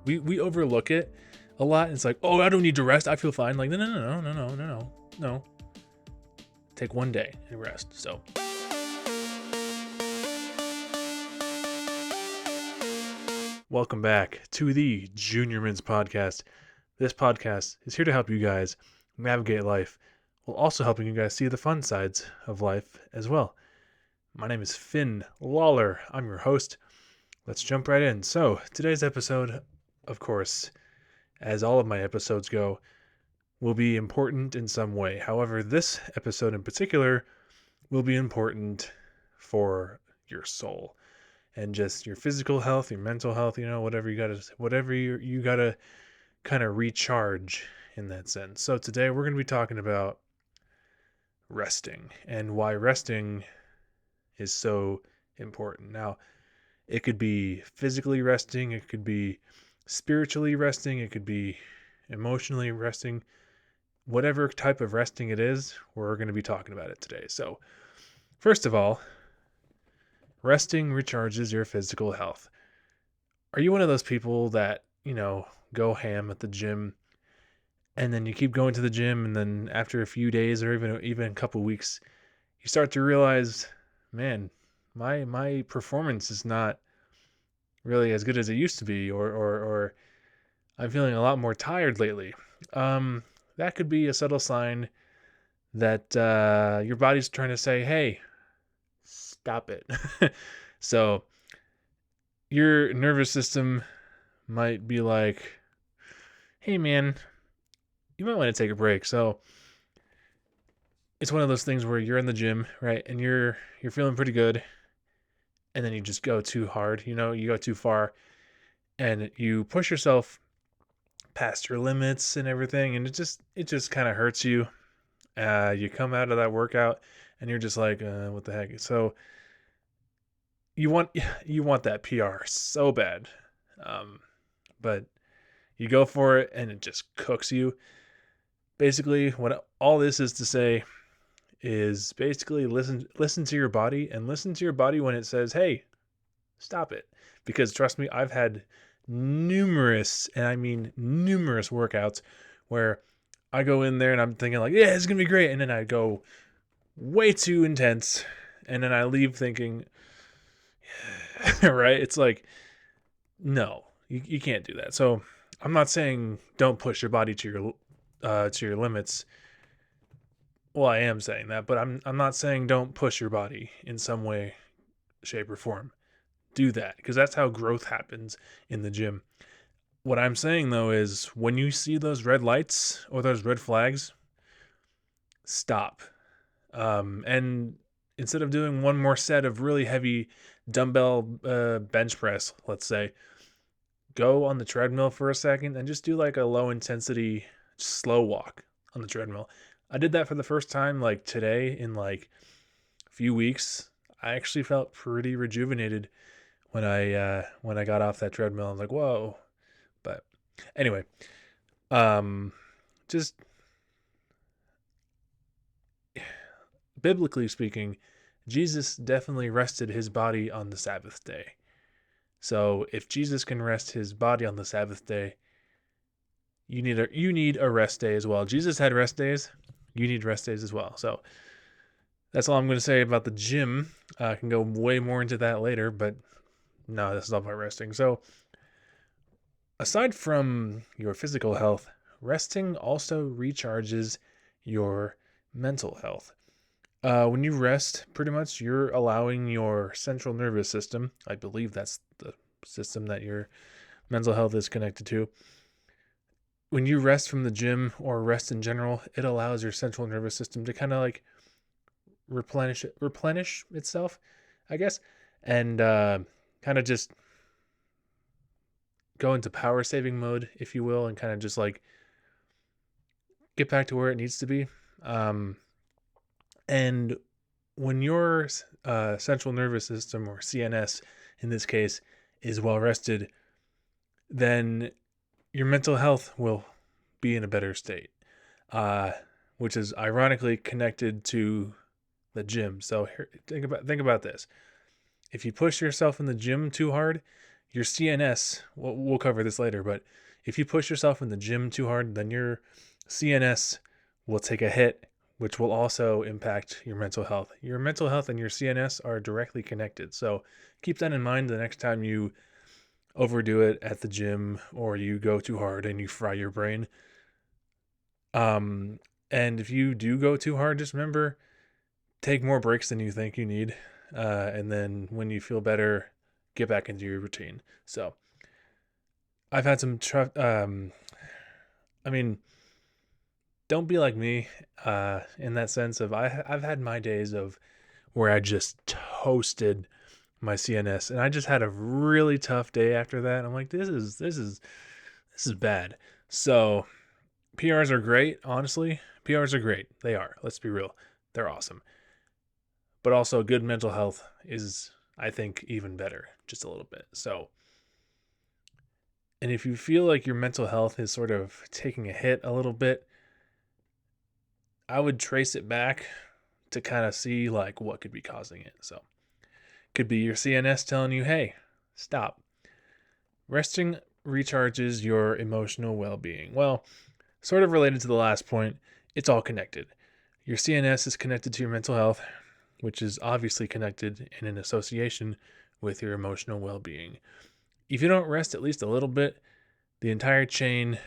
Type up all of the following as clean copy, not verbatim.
We overlook it a lot. It's like, oh, I don't need to rest. I feel fine. Like, no. Take one day and rest. So welcome back to the Junior Mints Podcast. This podcast is here to help you guys navigate life while also helping you guys see the fun sides of life as well. My name is Finn Lawler. I'm your host. Let's jump right in. So, today's episode, of course, as all of my episodes go, will be important in some way. However, this episode in particular will be important for your soul and just your physical health, your mental health, whatever you gotta kind of recharge in that sense. So today we're going to be talking about resting and why resting is so important. Now, it could be physically resting, it could be spiritually resting, it could be emotionally resting. Whatever type of resting it is, we're going to be talking about it today. So, first of all, resting recharges your physical health. Are you one of those people that, go ham at the gym and then you keep going to the gym and then after a few days or even a couple weeks, you start to realize, man, my performance is not really as good as it used to be, or I'm feeling a lot more tired lately. That could be a subtle sign that your body's trying to say, hey, stop it. So your nervous system might be like, hey man, you might want to take a break. So it's one of those things where you're in the gym, right? And you're feeling pretty good. And then you just go too hard, you go too far and you push yourself past your limits and everything. And it just kind of hurts you. You come out of that workout and you're just like, what the heck? So you want that PR so bad. But you go for it and it just cooks you. Basically, what all this is to say is basically listen to your body, and listen to your body when it says, hey, stop it. Because trust me, I've had numerous, and I mean numerous workouts where I go in there and I'm thinking like, yeah, it's going to be great. And then I go way too intense. And then I leave thinking, right? It's like, no, you can't do that. So I'm not saying don't push your body to your limits. Well, I am saying that, but I'm not saying don't push your body in some way, shape, or form. Do that, because that's how growth happens in the gym. What I'm saying though is when you see those red lights or those red flags, stop. And instead of doing one more set of really heavy dumbbell bench press, let's say, go on the treadmill for a second and just do like a low intensity slow walk on the treadmill. I did that for the first time like today in like a few weeks. I actually felt pretty rejuvenated when I got off that treadmill. I'm like, whoa. But anyway, just biblically speaking, Jesus definitely rested his body on the Sabbath day. So if Jesus can rest his body on the Sabbath day, you need a rest day as well. Jesus had rest days. You need rest days as well. So that's all I'm going to say about the gym. I can go way more into that later, but no, this is all about resting. So aside from your physical health, resting also recharges your mental health. When you rest, pretty much you're allowing your central nervous system, I believe that's the system that your mental health is connected to. When you rest from the gym or rest in general, it allows your central nervous system to kind of like replenish itself, I guess, and kind of just go into power saving mode, if you will, and kind of just like get back to where it needs to be. And when your central nervous system, or CNS in this case, is well rested, then your mental health will be in a better state, which is ironically connected to the gym. So think about this. If you push yourself in the gym too hard, your CNS, we'll cover this later, but if you push yourself in the gym too hard, then your CNS will take a hit, which will also impact your mental health. Your mental health and your CNS are directly connected. So keep that in mind the next time you overdo it at the gym or you go too hard and you fry your brain. And if you do go too hard, just remember, take more breaks than you think you need. And then when you feel better, get back into your routine. So I've had some, I mean, don't be like me in that sense of I've had my days of where I just toasted my CNS and I just had a really tough day after that. I'm like, this is bad. So PRs are great, honestly. PRs are great. They are. Let's be real. They're awesome. But also good mental health is, I think, even better, just a little bit. So, and if you feel like your mental health is sort of taking a hit a little bit, I would trace it back to kind of see like what could be causing it. So, could be your CNS telling you, "Hey, stop." Resting recharges your emotional well-being. Well, sort of related to the last point, it's all connected. Your CNS is connected to your mental health, which is obviously connected and in association with your emotional well-being. If you don't rest at least a little bit, the entire chain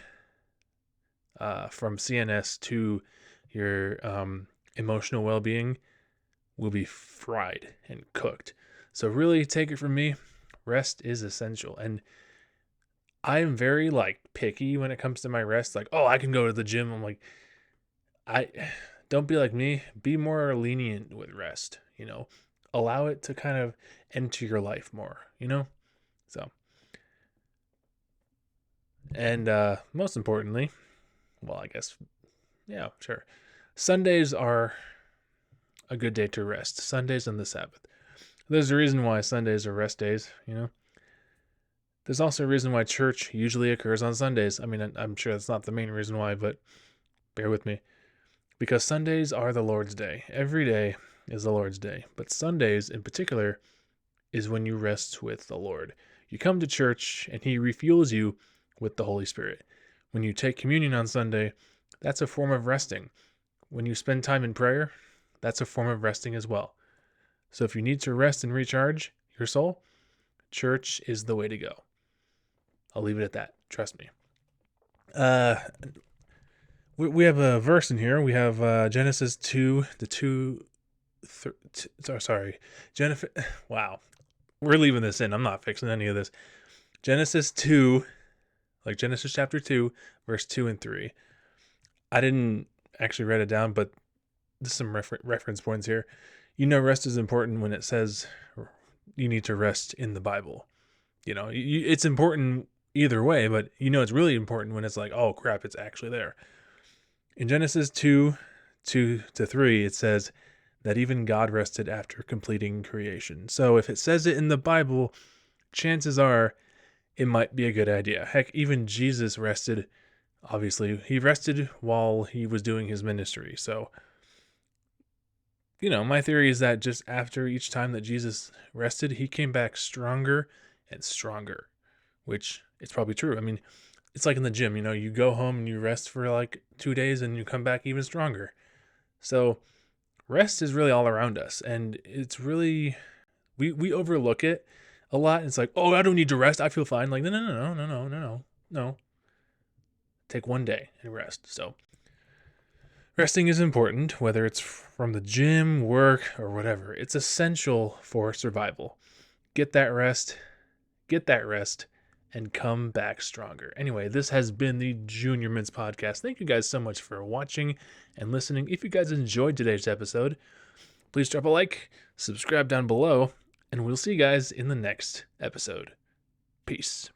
from CNS to your emotional well-being will be fried and cooked. So really take it from me, rest is essential. And I am very like picky when it comes to my rest. Like, oh, I can go to the gym. I'm like, I don't be like me. Be more lenient with rest, allow it to kind of enter your life more, So, and most importantly, well, I guess, yeah, sure. Sundays are a good day to rest. Sundays and the Sabbath. There's a reason why Sundays are rest days, There's also a reason why church usually occurs on Sundays. I mean, I'm sure that's not the main reason why, but bear with me. Because Sundays are the Lord's day. Every day is the Lord's day. But Sundays in particular is when you rest with the Lord. You come to church and He refuels you with the Holy Spirit. When you take communion on Sunday, that's a form of resting. When you spend time in prayer, that's a form of resting as well. So if you need to rest and recharge your soul, church is the way to go. I'll leave it at that. Trust me. We have a verse in here. We have Genesis 2, Jennifer. Wow. We're leaving this in. I'm not fixing any of this. Genesis 2, like Genesis chapter 2, verse 2 and 3. I didn't actually write it down, but there's some reference points here. Rest is important when it says you need to rest in the Bible. It's important either way, but it's really important when it's like, oh crap, it's actually there. In Genesis 2, 2-3, it says that even God rested after completing creation. So if it says it in the Bible, chances are it might be a good idea. Heck, even Jesus rested. Obviously, He rested while He was doing His ministry. So, my theory is that just after each time that Jesus rested, He came back stronger and stronger, which is probably true. I mean, it's like in the gym, you go home and you rest for like 2 days and you come back even stronger. So rest is really all around us. And it's really, we overlook it a lot. It's like, oh, I don't need to rest. I feel fine. Like, no. Take 1 day and rest. So resting is important, whether it's from the gym, work, or whatever. It's essential for survival. Get that rest, and come back stronger. Anyway, this has been the Junior Mints Podcast. Thank you guys so much for watching and listening. If you guys enjoyed today's episode, please drop a like, subscribe down below, and we'll see you guys in the next episode. Peace.